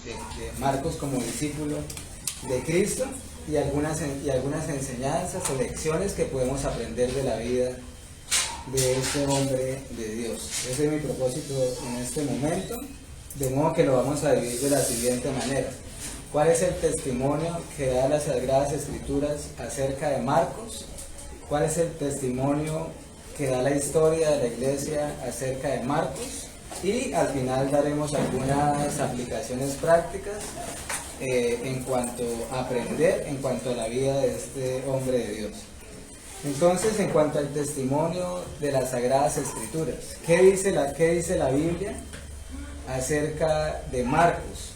de Marcos como discípulo de Cristo y algunas enseñanzas o lecciones que podemos aprender de la vida de este hombre de Dios. Ese es mi propósito en este momento, de modo que lo vamos a dividir de la siguiente manera. ¿Cuál es el testimonio que da las Sagradas Escrituras acerca de Marcos? ¿Cuál es el testimonio que da la historia de la iglesia acerca de Marcos? Y al final daremos algunas aplicaciones prácticas en cuanto a aprender, en cuanto a la vida de este hombre de Dios. Entonces, en cuanto al testimonio de las Sagradas Escrituras, ¿qué dice la Biblia acerca de Marcos?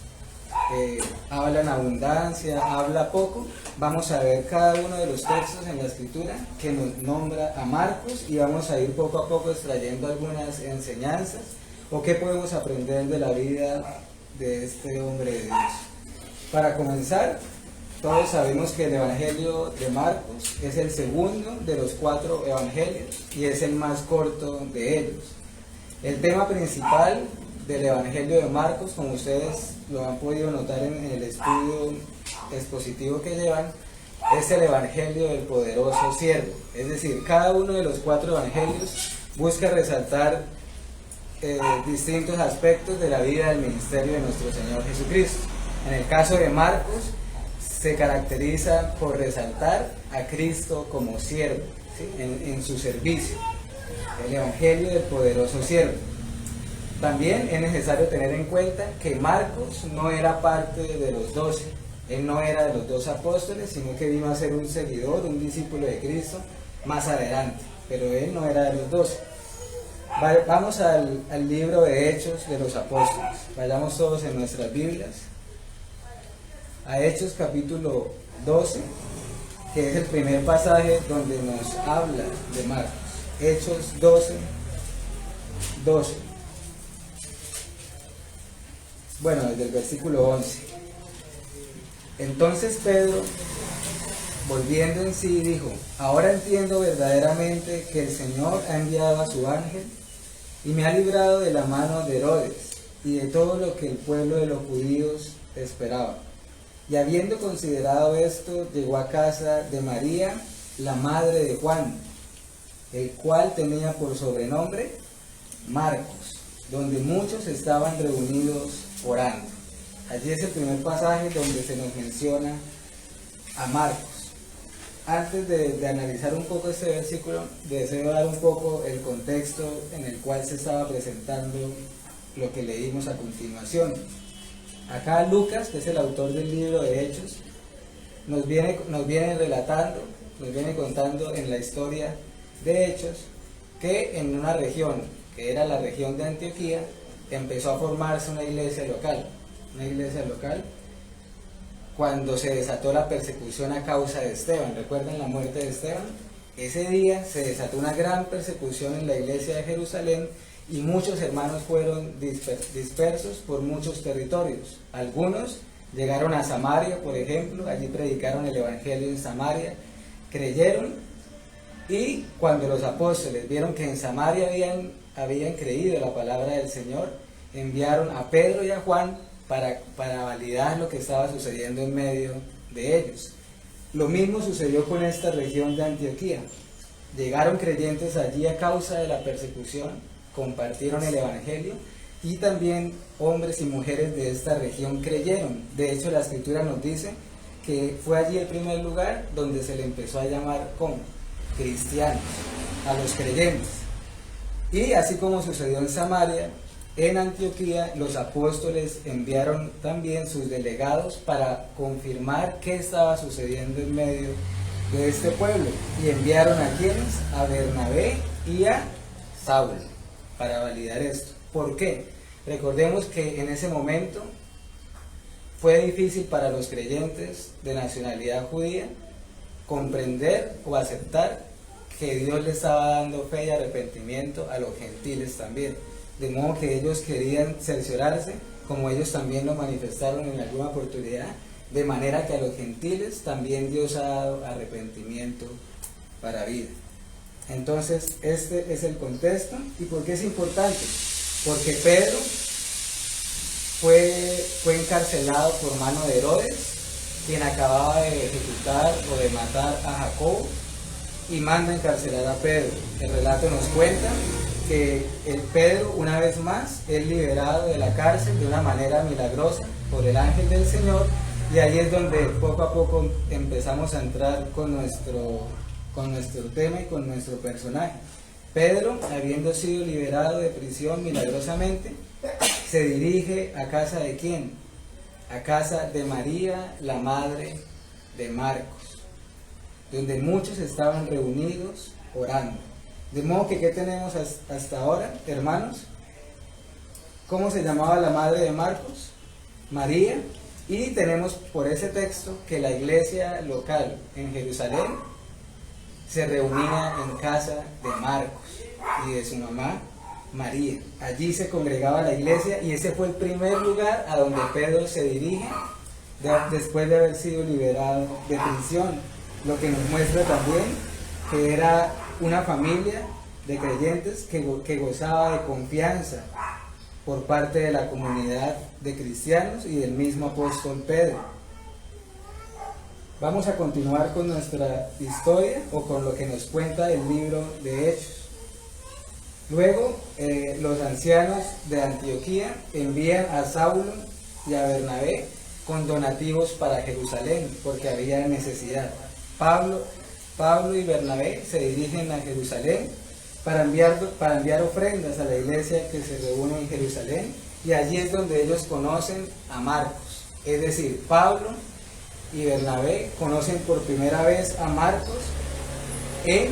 ¿Habla en abundancia? ¿Habla poco? Vamos a ver cada uno de los textos en la Escritura que nos nombra a Marcos y vamos a ir poco a poco extrayendo algunas enseñanzas o qué podemos aprender de la vida de este hombre de Dios. Para comenzar, todos sabemos que el Evangelio de Marcos es el segundo de los 4 evangelios y es el más corto de ellos. El tema principal del Evangelio de Marcos, como ustedes lo han podido notar en el estudio expositivo que llevan, es el Evangelio del poderoso siervo. Es decir, cada uno de los 4 evangelios busca resaltar distintos aspectos de la vida del ministerio de nuestro Señor Jesucristo. En el caso de Marcos, se caracteriza por resaltar a Cristo como siervo, ¿sí? en su servicio. El Evangelio del poderoso siervo. También es necesario tener en cuenta que Marcos no era parte de los 12. Él no era de los 12 apóstoles, sino que vino a ser un seguidor, un discípulo de Cristo más adelante. Pero él no era de los 12. Vamos al libro de Hechos de los Apóstoles. Vayamos todos en nuestras Biblias a Hechos capítulo 12, que es el primer pasaje donde nos habla de Marcos. Hechos 12. Bueno, desde el versículo 11. Entonces Pedro, volviendo en sí, dijo: ahora entiendo verdaderamente que el Señor ha enviado a su ángel y me ha librado de la mano de Herodes y de todo lo que el pueblo de los judíos esperaba. Y habiendo considerado esto, llegó a casa de María, la madre de Juan, el cual tenía por sobrenombre Marcos, donde muchos estaban reunidos orando. Allí es el primer pasaje donde se nos menciona a Marcos. Antes de analizar un poco este versículo, deseo dar un poco el contexto en el cual se estaba presentando lo que leímos a continuación. Acá Lucas, que es el autor del libro de Hechos, nos viene contando en la historia de Hechos que en una región, que era la región de Antioquía, empezó a formarse una iglesia local cuando se desató la persecución a causa de Esteban. ¿Recuerdan la muerte de Esteban? Ese día se desató una gran persecución en la iglesia de Jerusalén y muchos hermanos fueron dispersos por muchos territorios. Algunos llegaron a Samaria, por ejemplo, allí predicaron el evangelio en Samaria, creyeron, y cuando los apóstoles vieron que en Samaria habían creído la palabra del Señor, enviaron a Pedro y a Juan para validar lo que estaba sucediendo en medio de ellos. Lo mismo sucedió con esta región de Antioquía. Llegaron creyentes allí a causa de la persecución, compartieron el evangelio y también hombres y mujeres de esta región creyeron. De hecho, la escritura nos dice que fue allí el primer lugar donde se le empezó a llamar como cristianos, a los creyentes. Y así como sucedió en Samaria, en Antioquía los apóstoles enviaron también sus delegados para confirmar qué estaba sucediendo en medio de este pueblo, y enviaron a quienes, a Bernabé y a Saulo, para validar esto. ¿Por qué? Recordemos que en ese momento fue difícil para los creyentes de nacionalidad judía comprender o aceptar que Dios le estaba dando fe y arrepentimiento a los gentiles también, de modo que ellos querían cerciorarse, como ellos también lo manifestaron en alguna oportunidad, de manera que a los gentiles también Dios ha dado arrepentimiento para vida. Entonces, este es el contexto. ¿Y por qué es importante? Porque Pedro fue encarcelado por mano de Herodes, quien acababa de ejecutar o de matar a Jacobo, y manda encarcelar a Pedro. El relato nos cuenta que el Pedro, una vez más, es liberado de la cárcel de una manera milagrosa por el ángel del Señor, y ahí es donde poco a poco empezamos a entrar con nuestro tema y con nuestro personaje. Pedro, habiendo sido liberado de prisión milagrosamente, se dirige a casa de ¿quién? A casa de María, la madre de Marcos, donde muchos estaban reunidos orando. De modo que, ¿qué tenemos hasta ahora, hermanos? ¿Cómo se llamaba la madre de Marcos? María. Y tenemos por ese texto que la iglesia local en Jerusalén se reunía en casa de Marcos y de su mamá María. Allí se congregaba la iglesia, y ese fue el primer lugar a donde Pedro se dirige después de haber sido liberado de prisión, lo que nos muestra también que era una familia de creyentes que gozaba de confianza por parte de la comunidad de cristianos y del mismo apóstol Pedro. Vamos a continuar con nuestra historia, o con lo que nos cuenta el libro de Hechos. Luego, los ancianos de Antioquía envían a Saulo y a Bernabé con donativos para Jerusalén, porque había necesidad. Pablo y Bernabé se dirigen a Jerusalén para enviar ofrendas a la iglesia que se reúne en Jerusalén, y allí es donde ellos conocen a Marcos. Es decir, Pablo y Bernabé conocen por primera vez a Marcos en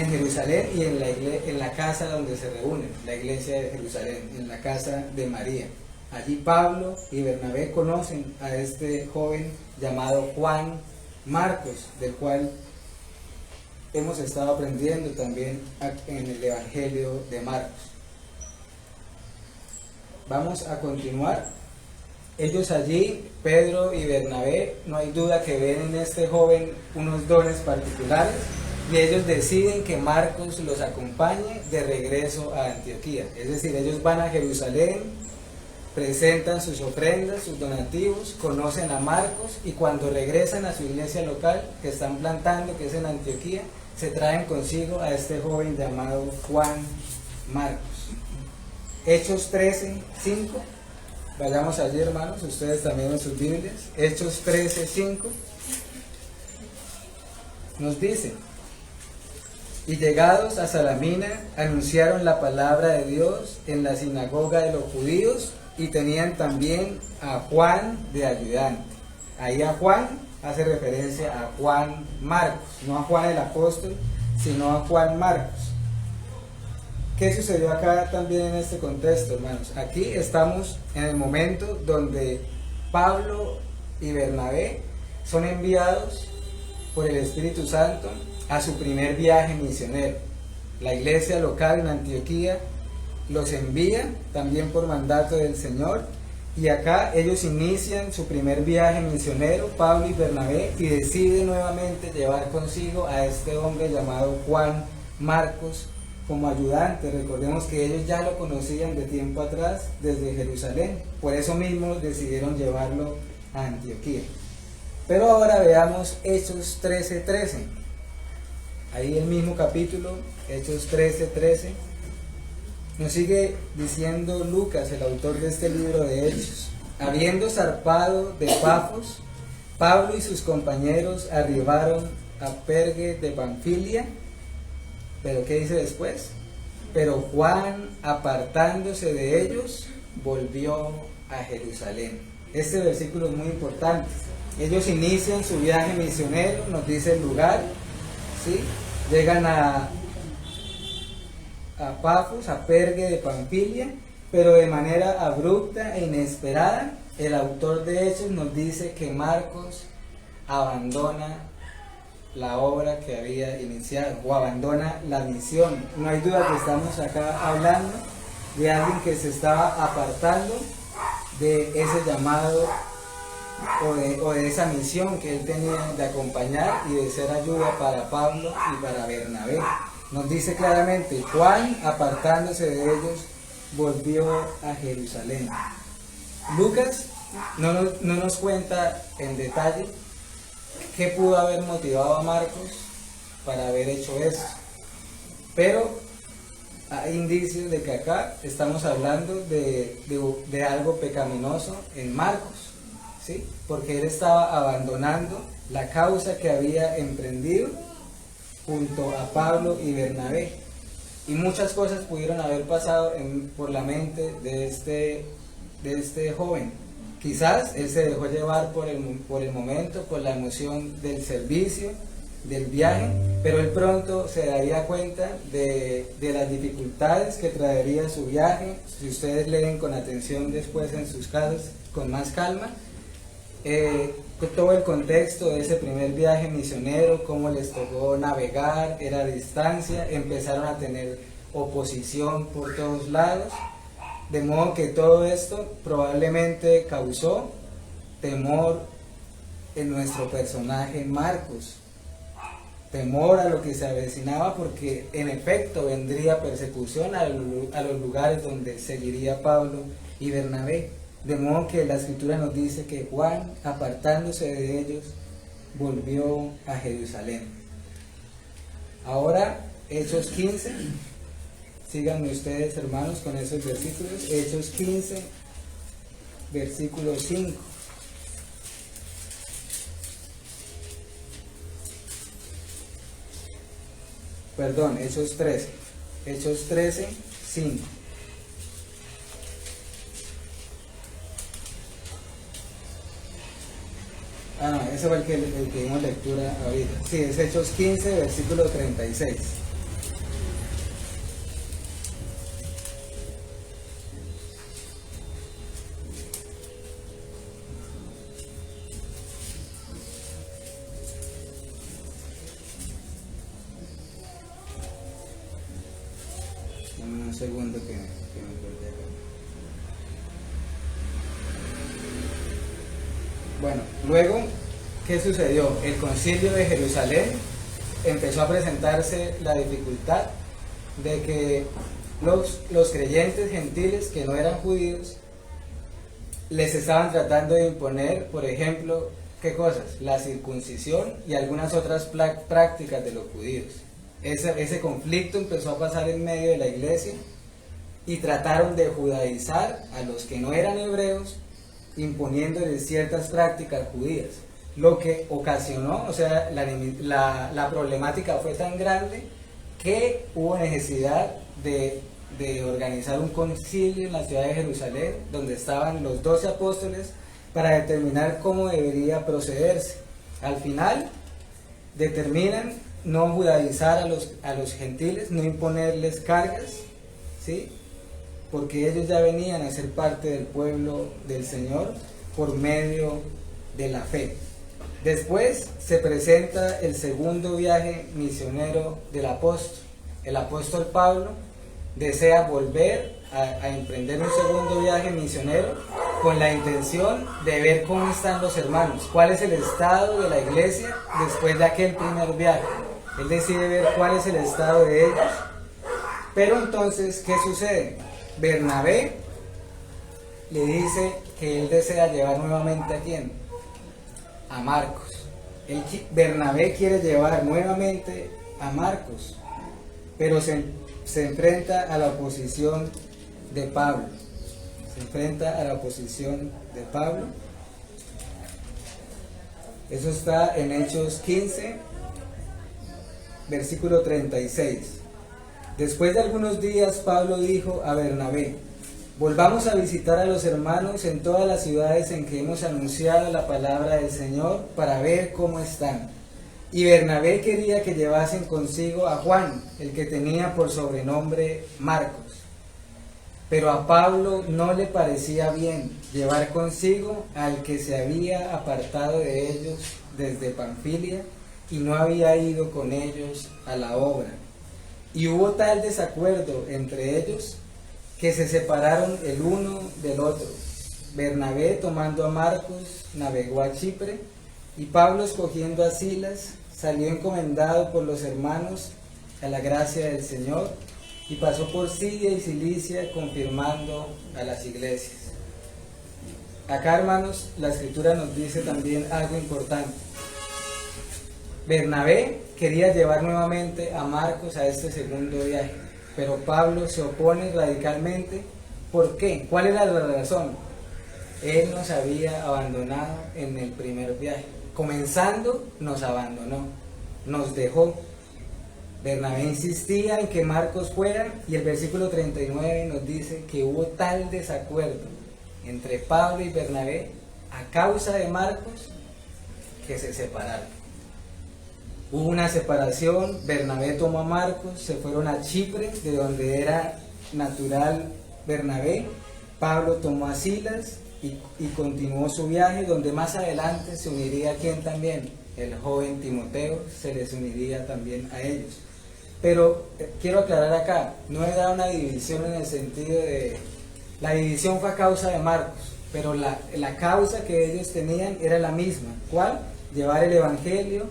Jerusalén y en la casa donde se reúnen, la iglesia de Jerusalén, en la casa de María. Allí Pablo y Bernabé conocen a este joven llamado Juan Marcos, del cual hemos estado aprendiendo también en el Evangelio de Marcos. Vamos a continuar. Ellos allí, Pedro y Bernabé, no hay duda que ven en este joven unos dones particulares, y ellos deciden que Marcos los acompañe de regreso a Antioquía. Es decir, ellos van a Jerusalén, presentan sus ofrendas, sus donativos, conocen a Marcos, y cuando regresan a su iglesia local que están plantando, que es en Antioquía, se traen consigo a este joven llamado Juan Marcos. Hechos 13:5. Vayamos allí, hermanos, ustedes también en sus Biblias. Hechos 13:5 nos dice: y llegados a Salamina, anunciaron la palabra de Dios en la sinagoga de los judíos, y tenían también a Juan de ayudante. Ahí a Juan hace referencia a Juan Marcos, no a Juan el apóstol, sino a Juan Marcos. ¿Qué sucedió acá también en este contexto, hermanos? Aquí estamos en el momento donde Pablo y Bernabé son enviados por el Espíritu Santo a su primer viaje misionero. La iglesia local en Antioquía los envía también por mandato del Señor, y acá ellos inician su primer viaje misionero, Pablo y Bernabé, y deciden nuevamente llevar consigo a este hombre llamado Juan Marcos como ayudante. Recordemos que ellos ya lo conocían de tiempo atrás desde Jerusalén, por eso mismo decidieron llevarlo a Antioquía. Pero ahora veamos Hechos 13:13. Ahí el mismo capítulo, Hechos 13:13. Nos sigue diciendo Lucas, el autor de este libro de Hechos: habiendo zarpado de Pafos, Pablo y sus compañeros arribaron a Perge de Panfilia. ¿Pero qué dice después? Pero Juan, apartándose de ellos, volvió a Jerusalén. Este versículo es muy importante. Ellos inician su viaje misionero, nos dice el lugar, ¿sí? Llegan a Pafos, a Perge de Panfilia, pero de manera abrupta e inesperada, el autor de Hechos nos dice que Marcos abandona la obra que había iniciado, o abandona la misión. No hay duda que estamos acá hablando de alguien que se estaba apartando de ese llamado o de esa misión que él tenía de acompañar y de ser ayuda para Pablo y para Bernabé. Nos dice claramente: Juan, apartándose de ellos, volvió a Jerusalén. Lucas no nos cuenta en detalle qué pudo haber motivado a Marcos para haber hecho eso, pero hay indicios de que acá estamos hablando de algo pecaminoso en Marcos, ¿sí? Porque él estaba abandonando la causa que había emprendido junto a Pablo y Bernabé, y muchas cosas pudieron haber pasado por la mente de este joven. Quizás él se dejó llevar por el momento, por la emoción del servicio, del viaje, pero él pronto se daría cuenta de las dificultades que traería su viaje. Si ustedes leen con atención después en sus casas, con más calma, todo el contexto de ese primer viaje misionero, cómo les tocó navegar, era a distancia, empezaron a tener oposición por todos lados, de modo que todo esto probablemente causó temor en nuestro personaje Marcos, temor a lo que se avecinaba, porque en efecto vendría persecución a los lugares donde seguiría Pablo y Bernabé. De modo que la escritura nos dice que Juan, apartándose de ellos, volvió a Jerusalén. Ahora, Hechos 15, síganme ustedes hermanos con esos versículos. Hechos 15, versículo 5. Perdón, Hechos 13. Hechos 13, 5. Ah, no, ese fue el que dimos lectura ahorita. Sí, es Hechos 15, versículo 36. Dame un segundo que me perdí acá. Bueno, luego, ¿qué sucedió? El concilio de Jerusalén empezó a presentarse la dificultad de que los creyentes gentiles que no eran judíos les estaban tratando de imponer, por ejemplo, ¿qué cosas? La circuncisión y algunas otras prácticas de los judíos. Ese conflicto empezó a pasar en medio de la iglesia y trataron de judaizar a los que no eran hebreos, imponiéndoles ciertas prácticas judías, lo que ocasionó, o sea, la problemática fue tan grande que hubo necesidad de organizar un concilio en la ciudad de Jerusalén, donde estaban los 12 apóstoles, para determinar cómo debería procederse. Al final, determinan no judaizar a los gentiles, no imponerles cargas, ¿sí? Porque ellos ya venían a ser parte del pueblo del Señor por medio de la fe. Después se presenta el segundo viaje misionero del apóstol. El apóstol Pablo desea volver a emprender un segundo viaje misionero con la intención de ver cómo están los hermanos, cuál es el estado de la iglesia después de aquel primer viaje. Él decide ver cuál es el estado de ellos. Pero entonces, ¿qué sucede? Bernabé le dice que él desea llevar nuevamente ¿a quién? A Marcos. Bernabé quiere llevar nuevamente a Marcos, pero se enfrenta a la oposición de Pablo. Se enfrenta a la oposición de Pablo. Eso está en Hechos 15, versículo 36. Después de algunos días, Pablo dijo a Bernabé: volvamos a visitar a los hermanos en todas las ciudades en que hemos anunciado la palabra del Señor para ver cómo están. Y Bernabé quería que llevasen consigo a Juan, el que tenía por sobrenombre Marcos. Pero a Pablo no le parecía bien llevar consigo al que se había apartado de ellos desde Panfilia y no había ido con ellos a la obra. Y hubo tal desacuerdo entre ellos que se separaron el uno del otro. Bernabé, tomando a Marcos, navegó a Chipre, y Pablo, escogiendo a Silas, salió encomendado por los hermanos a la gracia del Señor, y pasó por Siria y Cilicia, confirmando a las iglesias. acá, hermanos, la escritura nos dice también algo importante. Bernabé quería llevar nuevamente a Marcos a este segundo viaje, pero Pablo se opone radicalmente. ¿Por qué? ¿Cuál era la razón? Él nos había abandonado en el primer viaje. Comenzando, nos abandonó, nos dejó. Bernabé insistía en que Marcos fuera, y el versículo 39 nos dice que hubo tal desacuerdo entre Pablo y Bernabé a causa de Marcos que se separaron. Hubo una separación. Bernabé tomó a Marcos, se fueron a Chipre, de donde era natural Bernabé. Pablo tomó a Silas y continuó su viaje, donde más adelante se uniría ¿quién también? El joven Timoteo, se les uniría también a ellos. Pero quiero aclarar acá, no era una división en el sentido de... La división fue a causa de Marcos, pero la causa que ellos tenían era la misma. ¿Cuál? Llevar el evangelio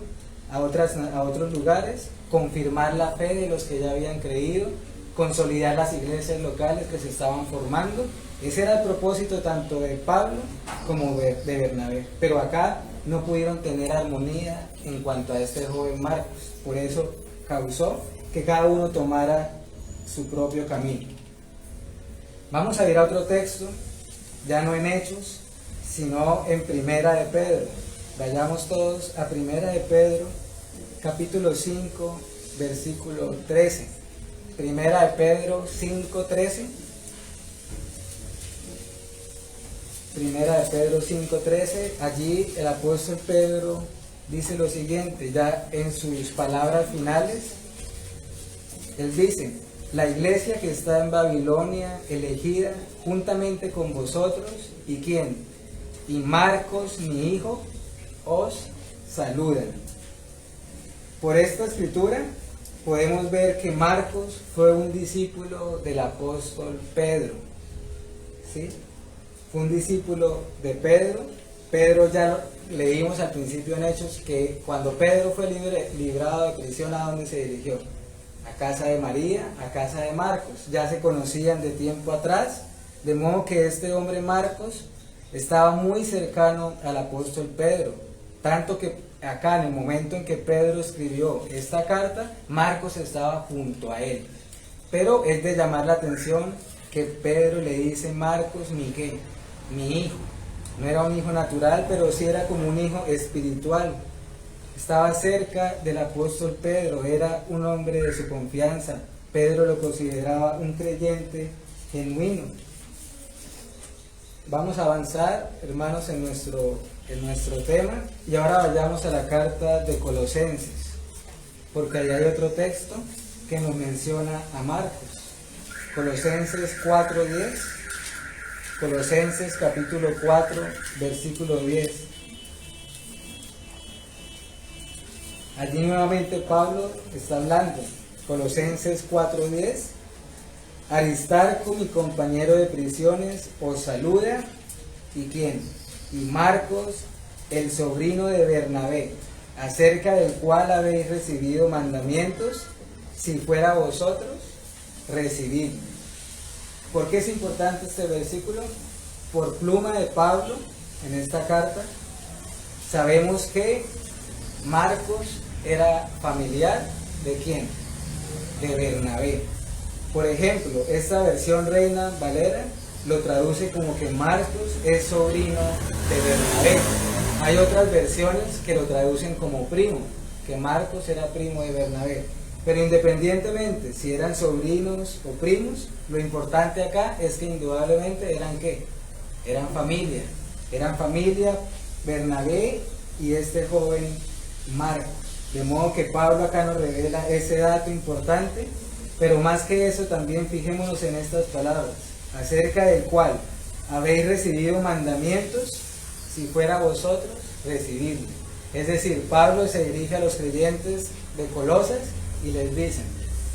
a otros lugares, confirmar la fe de los que ya habían creído, consolidar las iglesias locales que se estaban formando. Ese era el propósito tanto de Pablo como de Bernabé. Pero acá no pudieron tener armonía en cuanto a este joven Marcos. Por eso causó que cada uno tomara su propio camino. Vamos a ir a otro texto, ya no en Hechos, sino en Primera de Pedro. Vayamos todos a Primera de Pedro, capítulo 5, versículo 13. Primera de Pedro 5:13. Primera de Pedro 5:13. Allí el apóstol Pedro dice lo siguiente, ya en sus palabras finales. Él dice: la iglesia que está en Babilonia, elegida juntamente con vosotros, ¿y quién? Y Marcos, mi hijo, os saludan. Por esta escritura podemos ver que Marcos fue un discípulo del apóstol Pedro. ¿Sí? Fue un discípulo de Pedro. Pedro, ya leímos al principio en Hechos que cuando Pedro fue librado de prisión, ¿a dónde se dirigió? A casa de María, a casa de Marcos. Ya se conocían de tiempo atrás, de modo que este hombre Marcos estaba muy cercano al apóstol Pedro, tanto que acá en el momento en que Pedro escribió esta carta, Marcos estaba junto a él. Pero es de llamar la atención que Pedro le dice: Marcos, ¿mi qué? Mi hijo. No era un hijo natural, pero sí era como un hijo espiritual. Estaba cerca del apóstol Pedro, era un hombre de su confianza. Pedro lo consideraba un creyente genuino. Vamos a avanzar, hermanos, en nuestro tema, y ahora vayamos a la carta de Colosenses, porque ahí hay otro texto que nos menciona a Marcos. Colosenses 4:10. Colosenses capítulo 4, versículo 10. Allí nuevamente Pablo está hablando. Colosenses 4:10. Aristarco, mi compañero de prisiones, os saluda. ¿Y quién? Y Marcos, el sobrino de Bernabé, acerca del cual habéis recibido mandamientos, si fuera vosotros, recibid. ¿Por qué es importante este versículo? Por pluma de Pablo, en esta carta, sabemos que Marcos era familiar ¿de quién? De Bernabé. Por ejemplo, esta versión Reina Valera lo traduce como que Marcos es sobrino de Bernabé. Hay otras versiones que lo traducen como primo, que Marcos era primo de Bernabé. Pero independientemente si eran sobrinos o primos, lo importante acá es que indudablemente eran ¿qué? Eran familia. Eran familia Bernabé y este joven Marcos. De modo que Pablo acá nos revela ese dato importante, pero más que eso también fijémonos en estas palabras, acerca del cual habéis recibido mandamientos, si fuera vosotros, recibidlo. Es decir, Pablo se dirige a los creyentes de Colosas y les dicen: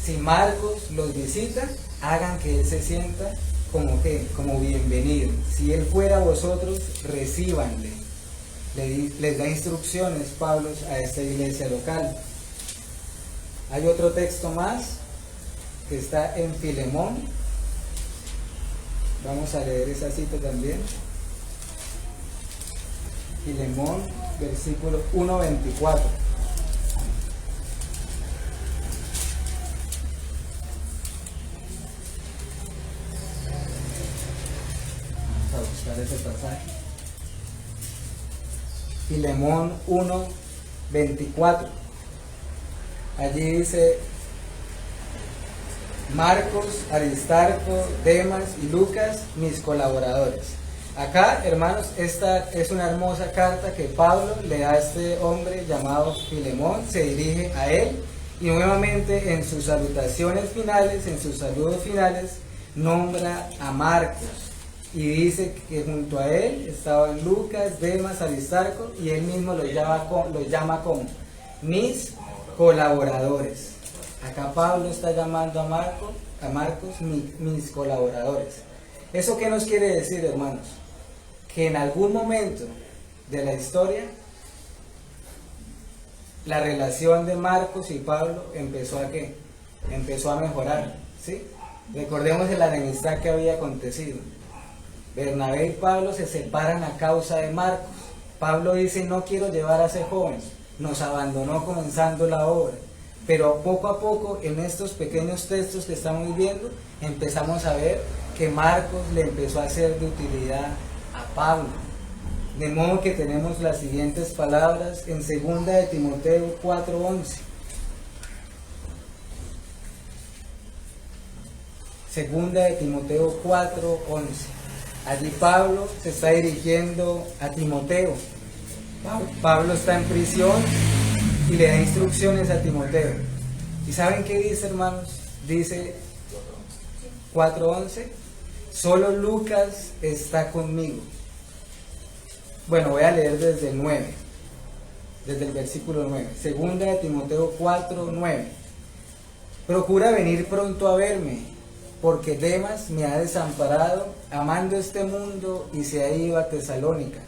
si Marcos los visita, hagan que él se sienta como que, como bienvenido. Si él fuera vosotros, recíbanle. Les da instrucciones Pablo a esta iglesia local. Hay otro texto más que está en Filemón. Vamos a leer esa cita también. Filemón, versículo 1:24. Vamos a buscar ese pasaje. Filemón 1:24. Allí dice: Marcos, Aristarco, Demas y Lucas, mis colaboradores. Acá, hermanos, esta es una hermosa carta que Pablo le da a este hombre llamado Filemón, se dirige a él y nuevamente en sus salutaciones finales, en sus saludos finales, nombra a Marcos y dice que junto a él estaban Lucas, Demas, Aristarco y él mismo los llama como mis colaboradores. Acá Pablo está llamando a Marcos mis colaboradores. ¿Eso qué nos quiere decir, hermanos? Que en algún momento de la historia la relación de Marcos y Pablo empezó a mejorar, ¿sí? Recordemos la enemistad que había acontecido. Bernabé y Pablo se separan a causa de Marcos. Pablo dice: no quiero llevar a ese joven, nos abandonó comenzando la obra. Pero poco a poco, en estos pequeños textos que estamos viendo, empezamos a ver que Marcos le empezó a ser de utilidad a Pablo. De modo que tenemos las siguientes palabras en 2 de Timoteo 4:11. 2 de Timoteo 4:11. Allí Pablo se está dirigiendo a Timoteo. Pablo está en prisión y le da instrucciones a Timoteo. ¿Y saben qué dice, hermanos? Dice 4:11: solo Lucas está conmigo. Bueno, voy a leer desde el 9, desde el versículo 9. 2 de Timoteo 4:9. Procura venir pronto a verme, porque Demas me ha desamparado, amando este mundo, y se ha ido a Tesalónica.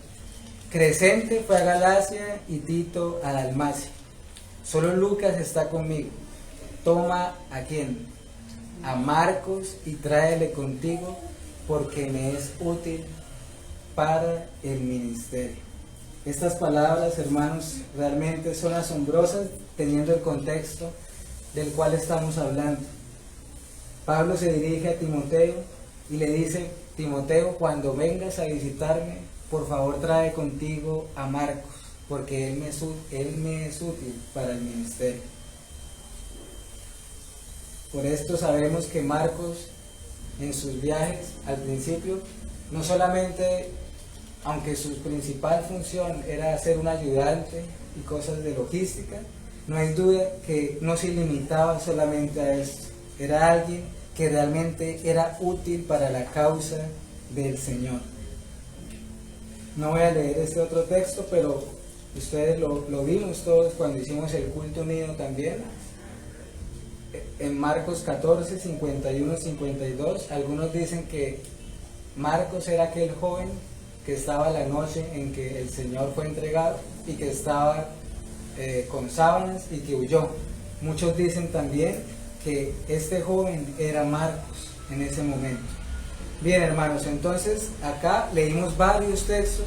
Crescente fue a Galacia y Tito a Dalmacia. Solo Lucas está conmigo. Toma ¿a quién? A Marcos y tráele contigo, porque me es útil para el ministerio. Estas palabras, hermanos, realmente son asombrosas teniendo el contexto del cual estamos hablando. Pablo se dirige a Timoteo y le dice: Timoteo, cuando vengas a visitarme, por favor trae contigo a Marcos, porque él me es útil para el ministerio. Por esto sabemos que Marcos, en sus viajes al principio, no solamente, aunque su principal función era ser un ayudante y cosas de logística, no hay duda que no se limitaba solamente a esto. Era alguien que realmente era útil para la causa del Señor. No voy a leer este otro texto, pero ustedes lo vimos todos cuando hicimos el culto unido también. En Marcos 14, 51, 52, algunos dicen que Marcos era aquel joven que estaba la noche en que el Señor fue entregado y que estaba con sábanas y que huyó. Muchos dicen también que este joven era Marcos en ese momento. Bien, hermanos, entonces acá leímos varios textos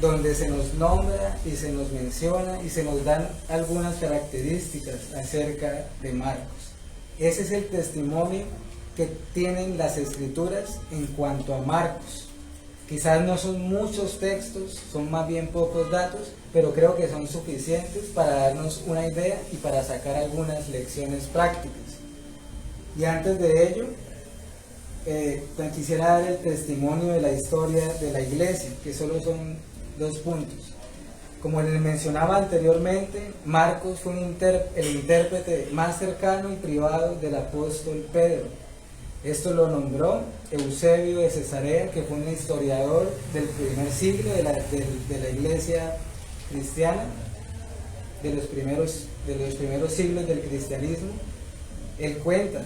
donde se nos nombra y se nos menciona y se nos dan algunas características acerca de Marcos. Ese es el testimonio que tienen las escrituras en cuanto a Marcos. Quizás no son muchos textos, son más bien pocos datos, pero creo que son suficientes para darnos una idea y para sacar algunas lecciones prácticas. Y antes de ello, quisiera dar el testimonio de la historia de la iglesia, que solo son 2 puntos. Como les mencionaba anteriormente, Marcos fue el intérprete más cercano y privado del apóstol Pedro. Esto lo nombró Eusebio de Cesarea, que fue un historiador del primer siglo de la iglesia cristiana, de los primeros siglos del cristianismo. Él cuenta,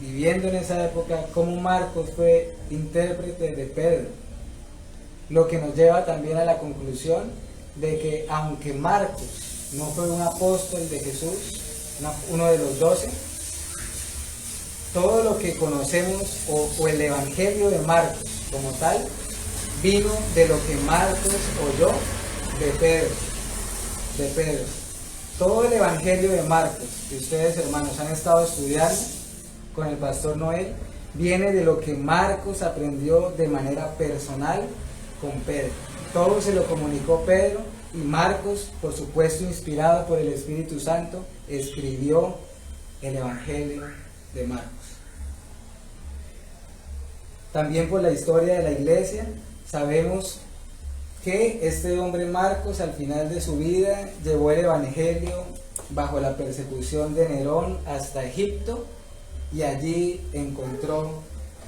viviendo en esa época, cómo Marcos fue intérprete de Pedro, lo que nos lleva también a la conclusión de que aunque Marcos no fue un apóstol de Jesús, uno de los 12, todo lo que conocemos o el evangelio de Marcos como tal vino de lo que Marcos oyó de Pedro. Todo el Evangelio de Marcos, que ustedes, hermanos, han estado estudiando con el pastor Noel, viene de lo que Marcos aprendió de manera personal con Pedro. Todo se lo comunicó Pedro, y Marcos, por supuesto inspirado por el Espíritu Santo, escribió el Evangelio de Marcos. También por la historia de la iglesia sabemos que este hombre Marcos, al final de su vida, llevó el Evangelio bajo la persecución de Nerón hasta Egipto, y allí encontró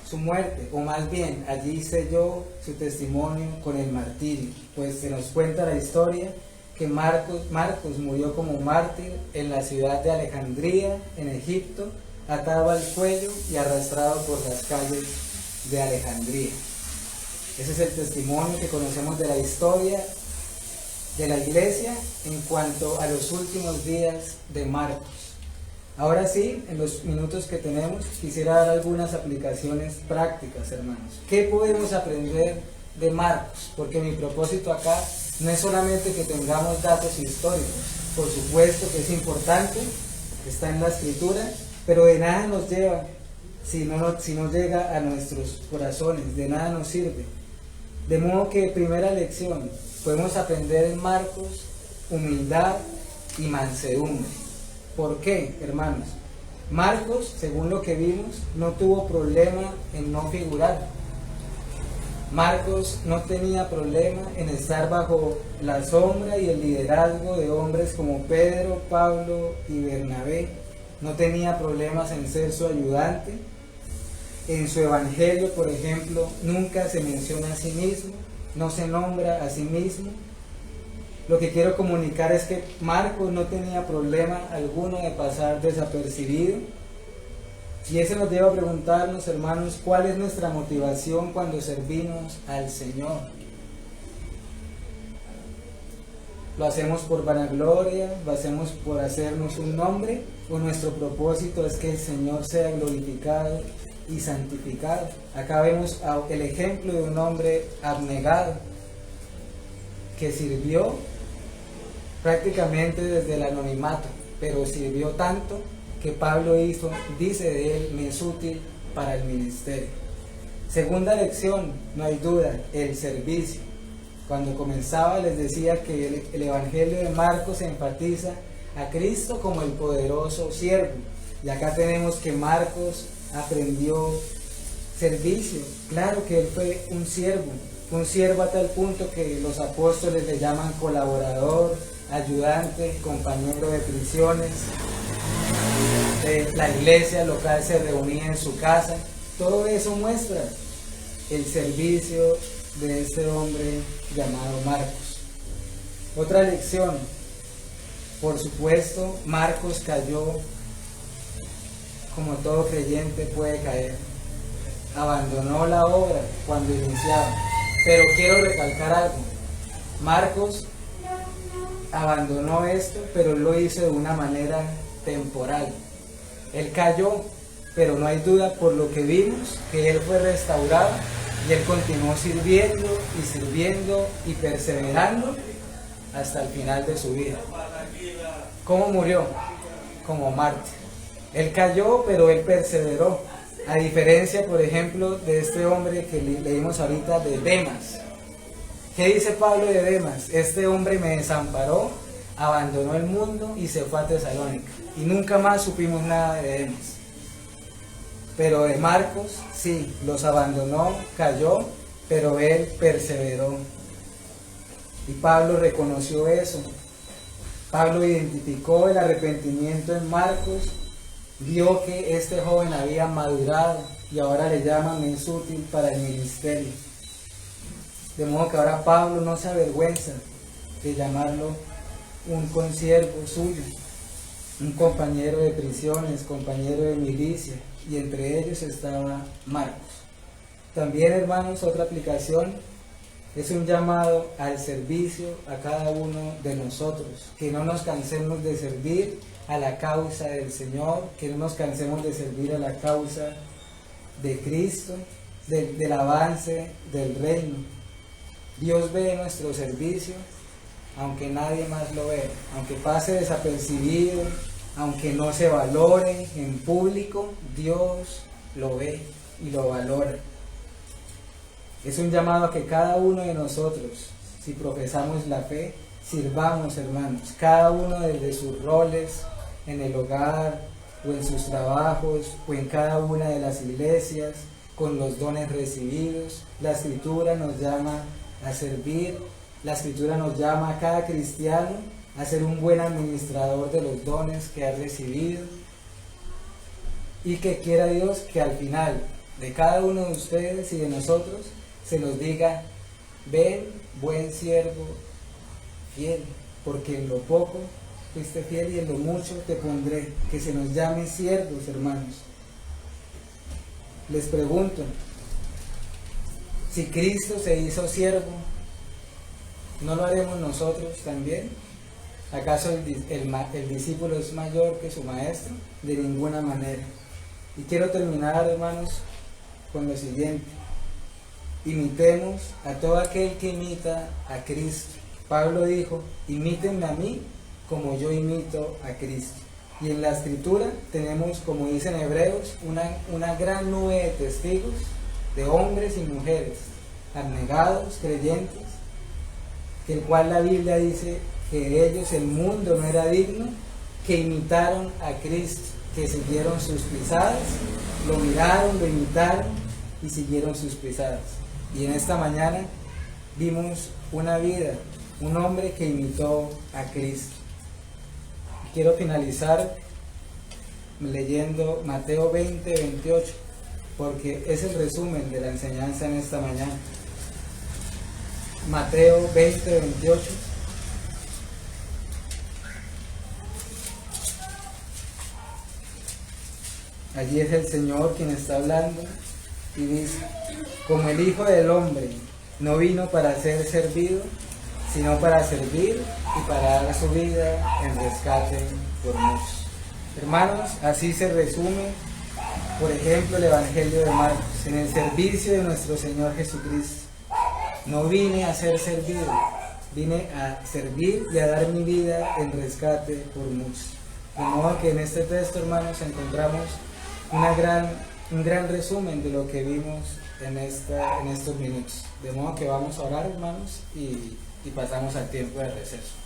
su muerte, o más bien allí selló su testimonio con el martirio, pues se nos cuenta la historia que Marcos murió como mártir en la ciudad de Alejandría, en Egipto, atado al cuello y arrastrado por las calles de Alejandría. Ese es el testimonio que conocemos de la historia de la iglesia en cuanto a los últimos días de Marcos. Ahora sí, en los minutos que tenemos, quisiera dar algunas aplicaciones prácticas, hermanos. ¿Qué podemos aprender de Marcos? Porque mi propósito acá no es solamente que tengamos datos históricos. Por supuesto que es importante, está en la escritura, pero de nada nos lleva si no llega a nuestros corazones, de nada nos sirve. De modo que, primera lección, podemos aprender en Marcos humildad y mansedumbre. ¿Por qué, hermanos? Marcos, según lo que vimos, no tuvo problema en no figurar. Marcos no tenía problema en estar bajo la sombra y el liderazgo de hombres como Pedro, Pablo y Bernabé. No tenía problemas en ser su ayudante. En su evangelio, por ejemplo, nunca se menciona a sí mismo, no se nombra a sí mismo. Lo que quiero comunicar es que Marcos no tenía problema alguno de pasar desapercibido. Y eso nos lleva a preguntarnos, hermanos, ¿cuál es nuestra motivación cuando servimos al Señor? ¿Lo hacemos por vanagloria? ¿Lo hacemos por hacernos un nombre? ¿O nuestro propósito es que el Señor sea glorificado y santificado? Acá vemos el ejemplo de un hombre abnegado que sirvió prácticamente desde el anonimato, pero sirvió tanto que Pablo dice de él, me es útil para el ministerio. Segunda lección, no hay duda, el servicio. Cuando comenzaba les decía que el Evangelio de Marcos enfatiza a Cristo como el poderoso siervo, y acá tenemos que Marcos aprendió servicio. Claro que él fue un siervo a tal punto que los apóstoles le llaman colaborador, ayudante, compañero de prisiones. La iglesia local se reunía en su casa. Todo eso muestra el servicio de este hombre llamado Marcos. Otra lección, por supuesto, Marcos cayó como todo creyente puede caer. Abandonó la obra cuando iniciaba. Pero quiero recalcar algo. Marcos abandonó esto, pero lo hizo de una manera temporal. Él cayó, pero no hay duda por lo que vimos que él fue restaurado y él continuó sirviendo y perseverando hasta el final de su vida. ¿Cómo murió? Como mártir. Él cayó, pero él perseveró. A diferencia, por ejemplo, de este hombre que leímos ahorita, de Demas. ¿Qué dice Pablo de Demas? Este hombre me desamparó, abandonó el mundo y se fue a Tesalónica. Y nunca más supimos nada de Demas. Pero de Marcos, sí, los abandonó, cayó, pero él perseveró. Y Pablo reconoció eso. Pablo identificó el arrepentimiento en Marcos, vio que este joven había madurado y ahora le llaman es útil para el ministerio. De modo que ahora Pablo no se avergüenza de llamarlo un consiervo suyo, un compañero de prisiones, compañero de milicia, y entre ellos estaba Marcos. También, hermanos, otra aplicación es un llamado al servicio a cada uno de nosotros, que no nos cansemos de servir a la causa del Señor, que no nos cansemos de servir a la causa de Cristo, del avance del reino. Dios ve nuestro servicio, aunque nadie más lo vea, aunque pase desapercibido, aunque no se valore en público, Dios lo ve y lo valora. Es un llamado a que cada uno de nosotros, si profesamos la fe, sirvamos, hermanos, cada uno desde sus roles, en el hogar, o en sus trabajos, o en cada una de las iglesias, con los dones recibidos. La Escritura nos llama a servir, la Escritura nos llama a cada cristiano a ser un buen administrador de los dones que ha recibido, y que quiera Dios que al final de cada uno de ustedes y de nosotros se nos diga: ven, buen siervo, fiel, porque en lo poco fuiste fiel y en lo mucho te pondré. Que se nos llame siervos, hermanos. Les pregunto, si Cristo se hizo siervo, ¿no lo haremos nosotros también? ¿Acaso el discípulo es mayor que su maestro? De ninguna manera. Y quiero terminar, hermanos, con lo siguiente: imitemos a todo aquel que imita a Cristo. Pablo dijo: imítenme a mí como yo imito a Cristo. Y en la Escritura tenemos, como dicen Hebreos, una gran nube de testigos, de hombres y mujeres, abnegados, creyentes, que el cual la Biblia dice que de ellos el mundo no era digno, que imitaron a Cristo, que siguieron sus pisadas, lo miraron, lo imitaron y siguieron sus pisadas. Y en esta mañana vimos una vida, un hombre que imitó a Cristo. Quiero finalizar leyendo Mateo 20, 28, porque es el resumen de la enseñanza en esta mañana. Mateo 20, 28. Allí es el Señor quien está hablando y dice: como el Hijo del Hombre no vino para ser servido, sino para servir y para dar su vida en rescate por muchos. Hermanos, así se resume, por ejemplo, el Evangelio de Marcos, en el servicio de nuestro Señor Jesucristo. No vine a ser servido, vine a servir y a dar mi vida en rescate por muchos. De modo que en este texto, hermanos, encontramos un gran resumen de lo que vimos en estos minutos. De modo que vamos a orar, hermanos, y pasamos al tiempo de receso.